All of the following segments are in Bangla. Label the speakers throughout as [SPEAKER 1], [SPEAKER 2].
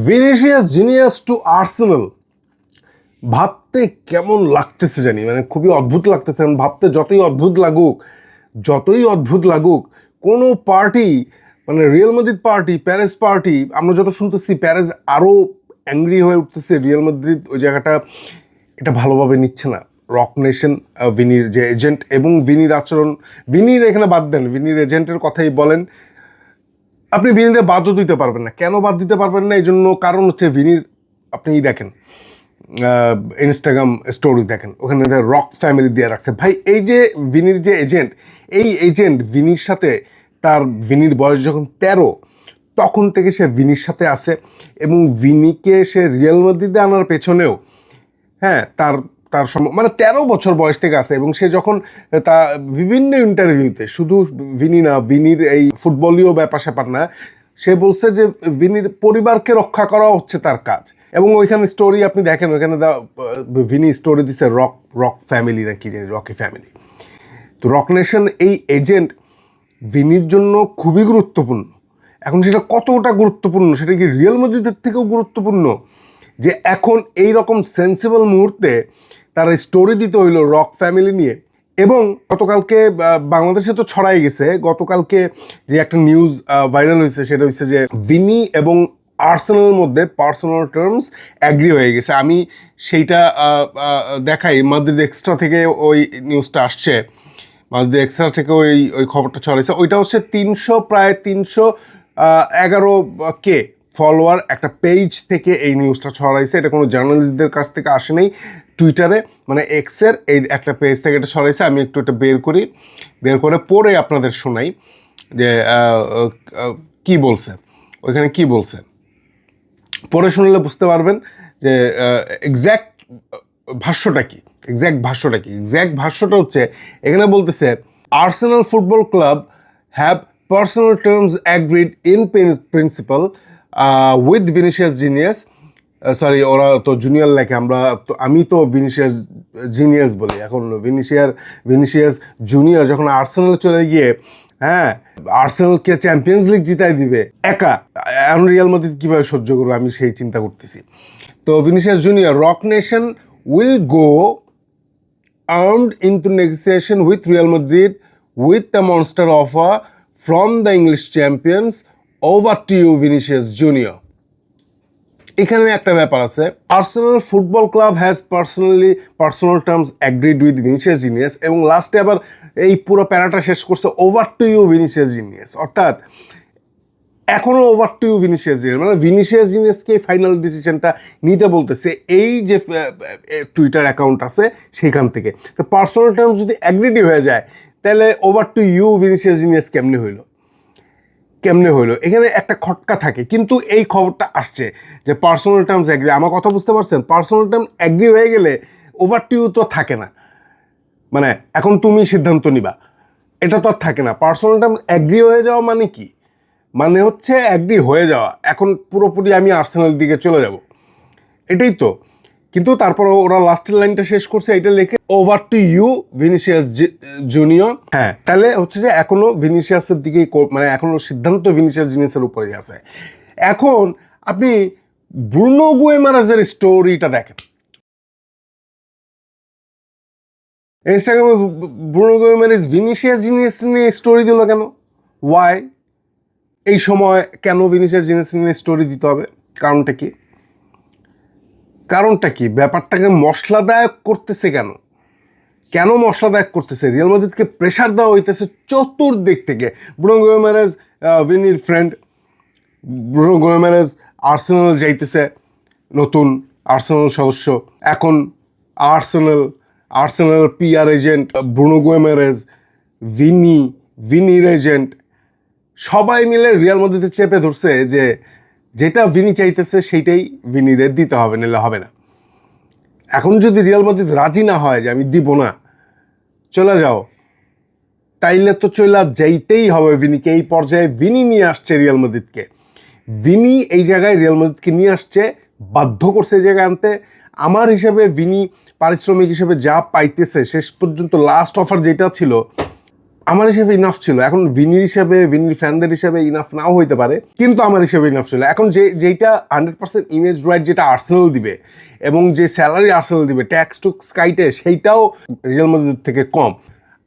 [SPEAKER 1] Vinicius genius two Arsenal. ভাবতে কেমন লাগতেছে জানি, মানে খুবই অদ্ভুত লাগতেছে। ভাবতে যতই অদ্ভুত লাগুক কোনো পার্টি, মানে রিয়াল মাদ্রিদ পার্টি, প্যারেস পার্টি, আমরা যত শুনতেছি প্যারেস আরও অ্যাংরি হয়ে উঠতেছে। রিয়াল মাদ্রিদ ওই জায়গাটা এটা ভালোভাবে নিচ্ছে না। রক নেশন, ভিনির যে এজেন্ট এবং ভিনির আচরণ, ভিনির এখানে বাদ দেন, ভিনির এজেন্টের কথাই বলেন, আপনি ভিনিরে বাদও দিতে পারবেন না। কেন বাদ দিতে পারবেন না? এই জন্য কারণ হচ্ছে ভিনির, আপনি দেখেন ইনস্টাগ্রাম স্টোরি দেখেন, ওখানে রক ফ্যামিলি দিয়ে রাখছে। ভাই এই যে ভিনির যে এজেন্ট, এই এজেন্ট ভিনির সাথে, ভিনির বয়স যখন 13 তখন থেকে সে ভিনির সাথে আছে এবং ভিনিকে সে রিয়াল মাদ্রিদে আনার পেছনেও হ্যাঁ তার তার মানে 13 বছর বয়স থেকে আসে। এবং সে যখন তা বিভিন্ন ইন্টারভিউতে, শুধু ভিনি না, ভিনির এই ফুটবলীয় ব্যাপার স্যাপার না, সে বলছে যে ভিনির পরিবারকে রক্ষা করা হচ্ছে তার কাজ। এবং ওইখানে স্টোরি আপনি দেখেন, ওইখানে ভিনি স্টোরি দিছে রক ফ্যামিলি না কি জানি, রকি ফ্যামিলি। তো রক নেশন এই এজেন্ট ভিনির জন্য খুবই গুরুত্বপূর্ণ। এখন সেটা কতটা গুরুত্বপূর্ণ, সেটা কি রিয়াল মাদ্রিদের থেকেও গুরুত্বপূর্ণ যে এখন এই রকম সেন্সিবল মুহূর্তে তার স্টোরি দিতে হইলো রক ফ্যামিলি নিয়ে। এবং গতকালকে বাংলাদেশে তো ছড়াই গেছে, গতকালকে যে একটা নিউজ ভাইরাল হয়েছে সেটা হচ্ছে যে ভিনি এবং আর্সেনালের মধ্যে পার্সোনাল টার্মস অ্যাগ্রি হয়ে গেছে। আমি সেইটা দেখাই, মাদ্রিদ এক্সট্রা থেকে ওই নিউজটা আসছে, মাদ্রিদ এক্সট্রা থেকে ওই খবরটা ছড়াইছে। ওইটা হচ্ছে প্রায় 311K ফলোয়ার একটা পেজ থেকে এই নিউজটা ছড়াইছে। এটা কোনো জার্নালিস্টদের কাছ থেকে আসে নাই, টুইটারে মানে এক্সের এই একটা পেজ থেকে এটা ছড়াইছে। আমি একটু এটা বের করে পড়ে আপনাদের শোনাই যে কি বলছে, ওইখানে কি বলছে। পড়ে শুনলে বুঝতে পারবেন যে এক্স্যাক্ট ভাষ্যটা কি। এক্স্যাক্ট ভাষ্যটা হচ্ছে, এখানে বলতেছে Arsenal football club have personal terms agreed in principal with Vinicius genius. Sorry, ওরা তো জুনিয়র লেখে, আমি তো ভিনিসিয়াস জিনিয়াস বলি। এখন ভিনিসিয়াস জুনিয়র যখন আর্সেনাল চলে গিয়ে আর্সেনালকে চ্যাম্পিয়ন্স লিগ জিতাই দিবে একা, এখন রিয়াল মাদ্রিদ কীভাবে সহ্য করবে, আমি সেই চিন্তা করতেছি। তো Vinicius junior, rock nation will go armed into negotiation with Real Madrid with the monster offer from the English champions. Over to you, Vinicius Junior. এখানে একটা ব্যাপার আছে, Arsenal football club has personal terms agreed with Vinicius Junior, এবং লাস্টে আবার এই পুরো প্যারাটা শেষ করছে over to you Vinicius Junior. অর্থাৎ এখনও over to you Vinicius Junior, মানে ভিনিসিয়াস জিনিয়াসকে ফাইনাল ডিসিশনটা নিতে বলতেছে এই যে টুইটার অ্যাকাউন্ট আছে সেইখান থেকে। তো পার্সোনাল টার্মস যদি অ্যাগ্রিডি হয়ে যায় তাহলে over to you Vinicius Junior কেমনে হইলো? এখানে একটা খটকা থাকে, কিন্তু এই খবরটা আসছে যে পার্সোনাল টার্মস অ্যাগ্রি। আমার কথা বুঝতে পারছেন? পার্সোনাল টার্ম অ্যাগ্রি হয়ে গেলে ওভার টু ইউ তো থাকে না, মানে এখন তুমি সিদ্ধান্ত নিবা, এটা তো আর থাকে না। পার্সোনাল টার্ম অ্যাগ্রি হয়ে যাওয়া মানে কি? মানে হচ্ছে অ্যাগ্রি হয়ে যাওয়া, এখন পুরোপুরি আমি আর্সেনালের দিকে চলে যাব, এটাই তো। কিন্তু তারপর ওরা লাস্টের লাইনটা শেষ করছে এটা লিখে over to you Vinicius Junior. হ্যাঁ, তাহলে হচ্ছে যে এখনো ভিনিসিয়াসের দিকেই, মানে এখনো সিদ্ধান্ত ভিনিসিয়াস জিনিসের উপরেই আছে। এখন আপনি ব্রুনো গুয়েমারেজের স্টোরিটা দেখেন, ইনস্টাগ্রামে ব্রুনো গুয়েমারেজ ভিনিসিয়াস জিনিস নিয়ে স্টোরি দিল কেন? ওয়াই? এই সময় কেন ভিনিসিয়াস জিনিস নিয়ে স্টোরি দিতে হবে? কারণটা কি? ব্যাপারটাকে মশলাদায়ক করতেছে কেন মশলাদায়ক করতেছে? রিয়াল মাদ্রিদকে প্রেশার দেওয়া হইতেছে চতুর্দিক থেকে। ব্রুনো গুয়েমারেজ ভিনির ফ্রেন্ড, ব্রুনো গুয়েমারেজ আর্সেনাল যাইতেছে, নতুন আর্সেনাল সদস্য। এখন Arsenal PR agent Bruno Guimaraes, ভিনির এজেন্ট, সবাই মিলে রিয়াল মাদ্রিদে চেপে ধরছে যে যেটা ভিনি চাইতেছে সেইটাই ভিনিরে দিতে হবে, নিলে হবে না। এখন যদি রিয়াল মাদ্রিদ রাজি না হয় যে আমি দিব না, চলে যাও, তাইলে তো চলে যাইতেই হবে ভিনিকে। এই পর্যায়ে ভিনি নিয়ে আসছে রিয়াল মাদ্রিদকে, ভিনি এই জায়গায় রিয়াল মাদ্রিদকে নিয়ে আসছে, বাধ্য করছে এই জায়গায় আনতে। আমার হিসাবে ভিনি পারিশ্রমিক হিসেবে যা পাইতেছে শেষ পর্যন্ত লাস্ট অফার যেটা ছিল আমার হিসেবে ইনাফ ছিল। এখন ভিনির হিসেবে, ভিনির ফ্যানদের হিসেবে ইনাফ নাও হইতে পারে, কিন্তু আমার হিসেবে ইনাফ ছিল। এখন যেইটা 100% ইমেজ রাইট যেটা আর্সেনাল দিবে এবং যে স্যালারি আর্সেনাল দিবে ট্যাক্স টুক্স কাইটে, সেইটাও রিয়াল মাদ্রিদ থেকে কম।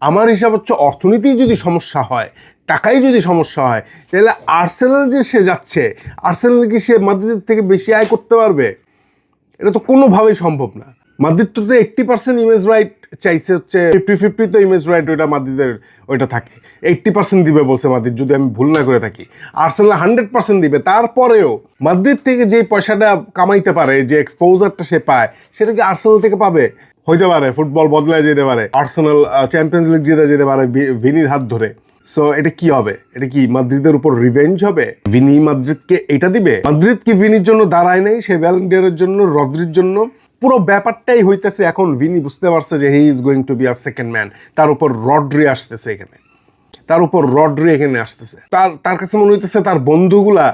[SPEAKER 1] আমার হিসাব হচ্ছে অর্থনীতি যদি সমস্যা হয়, টাকাই যদি সমস্যা হয়, তাহলে আর্সেনাল যে সে যাচ্ছে, আর্সেনাল কি সে মাদ্রিদের থেকে বেশি আয় করতে পারবে? এটা তো কোনোভাবেই সম্ভব না। মাদ্রিদ তো 80% ইমেজ রাইট চাইছে, হচ্ছে 50-50 তো ইমেজ রাইট ওইটা মাদ্রিদের ওইটা থাকে, 80% দিবে বলছে মাদ্রিদ, যদি আমি ভুল না করে থাকি। আর্সেনাল 100% দিবে। তারপরেও মাদ্রিদ থেকে যে পয়সাটা কামাইতে পারে, যে এক্সপোজারটা সে পায়, সেটা কি আর্সেনাল থেকে পাবে? হইতে পারে ফুটবল বদলায় যেতে পারে, আর্সেনাল চ্যাম্পিয়ন্স লিগ জিতে যেতে পারে ভিনির হাত ধরে। সো এটা কি হবে? এটা কি মাদ্রিদের উপর রিভেঞ্জ হবে? ভিনি মাদ্রিদকে এটা দিবে? মাদ্রিদ কি ভিনির জন্য দাঁড়ায় নাই, সে ব্যালন্ডিয়ারের জন্য, রদ্রির জন্য? পুরো ব্যাপারটাই হইতেছে এখন ভিনি বুঝতে পারছে যে he is going to be a second man. তার উপর রড্রি আসতেছে এখানে, আসতেছে। তার কাছে মনে হইতেছে তার বন্ধুগুলা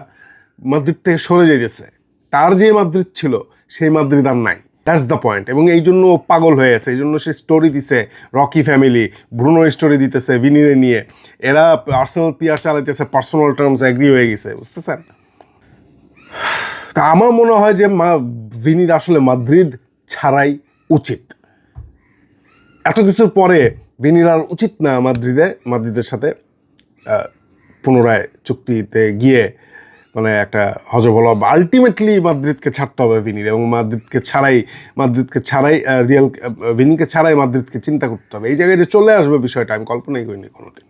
[SPEAKER 1] মাদ্রিদ থেকে সরে যাইতেছে। তার যে মাদ্রিদ ছিল সেই মাদ্রিদ আর নাই। That's the point. এবং এই জন্য পাগল হয়ে আছে, এই জন্য সে স্টোরি দিছে, রকি ফ্যামিলি, ব্রুনো স্টোরি দিতেছে ভিনিরে নিয়ে। এরা আর্সেনাল পিআর চালাইতেছে, পার্সোনাল টার্মস এগ্রি হয়ে গেছে, বুঝতেছেন? তা আমার মনে হয় যে ভিনির আসলে মাদ্রিদ ছাড়াই উচিত। এত কিছুর পরে ভিনির আর উচিত না মাদ্রিদের সাথে পুনরায় চুক্তিতে গিয়ে মানে একটা হজবল। আলটিমেটলি মাদ্রিদকে ছাড়তে হবে ভিনির, এবং মাদ্রিদকে ছাড়াই ভিনিকে ছাড়াই মাদ্রিদকে চিন্তা করতে হবে। এই জায়গায় যে চলে আসবে বিষয়টা আমি কল্পনাই করিনি কোনোদিন।